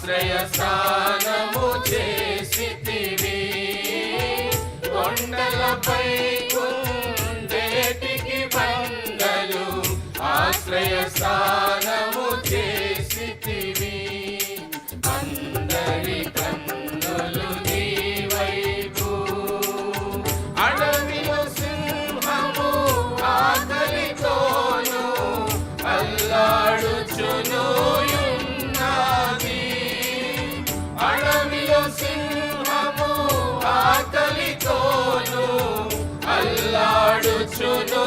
ఆశ్రయస్థానము చేసితివి. కొండలపై కుందేటికి బండలు ఆశ్రయస్థానము చేసితివి. అందరి కన్నులు నీ వైపు, అడవిలో సింహము ఆకలితోను అల్లాడుచును యున్నది. అడవిలో సింహము ఆకలితోను అల్లాడుచును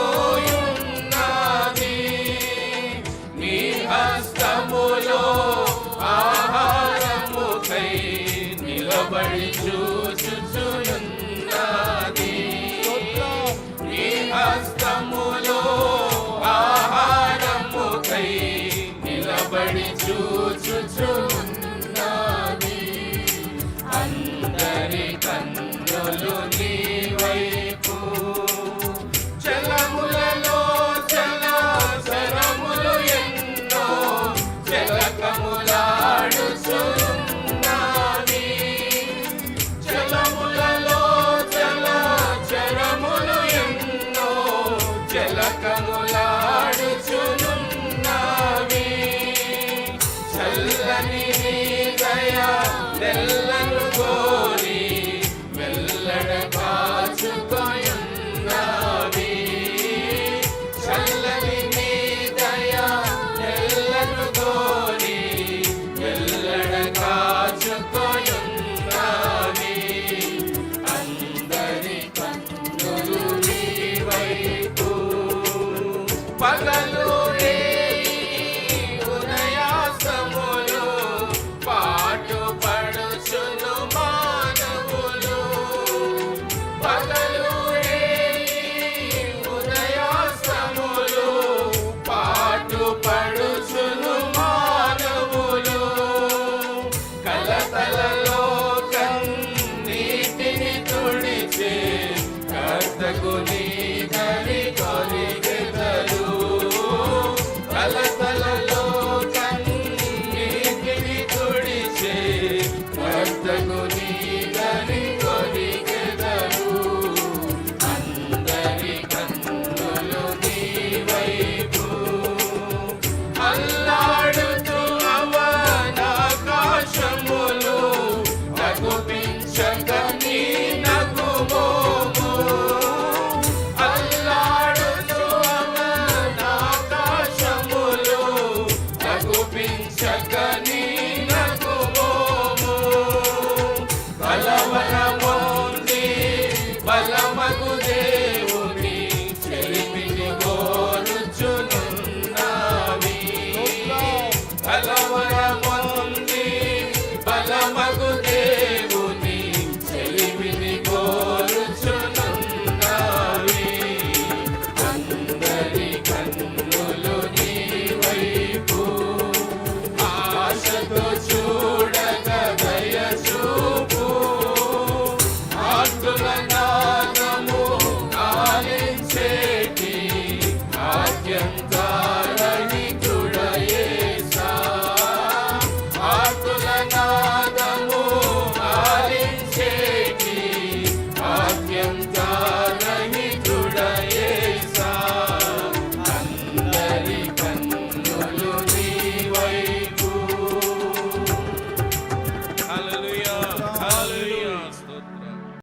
యున్నది. నీ హస్తములో ఆహారముకై నిలబడి చూచుచున్నది. నీ హస్తములో ఆహారముకై నిలబడి చూచుచున్నది. అందరి కన్నులు నీ వైపు, జలములలో జలచరములు ఎన్నో జలకములాడుచున్నవి. జలములలో జలచరములు ఎన్నో జలకములాడుచున్నవి. చల్లని నీ దయ నెల్లను కోరి వెల్లడ కాచుకొయున్నవి. చల్లని నీ దయ నెల్లను కోరి వెల్లడ కాచుకొయున్నవి. అందరి కన్నులు నీ వైపు, పగలు ఉదయాస్తములు పాటు పడుచును మానవులు. పగలు ఉదయాస్తములు పాటు పడుచును మానవులు. కలతలలో కన్నీటిని తుడిచే కర్తకు నీ దరి కొరిగెదరు. కలతలలో కన్నీటిని తుడిచే కర్తకు నీ దరి కొరిగెదరు. అందరి కన్నులు నీ వైపు, అల్లాడుతూ అవనాకాశములు నగుపించక నీ నగుమోము. అల్లాడుతూ అవనాకాశములు నగుపించక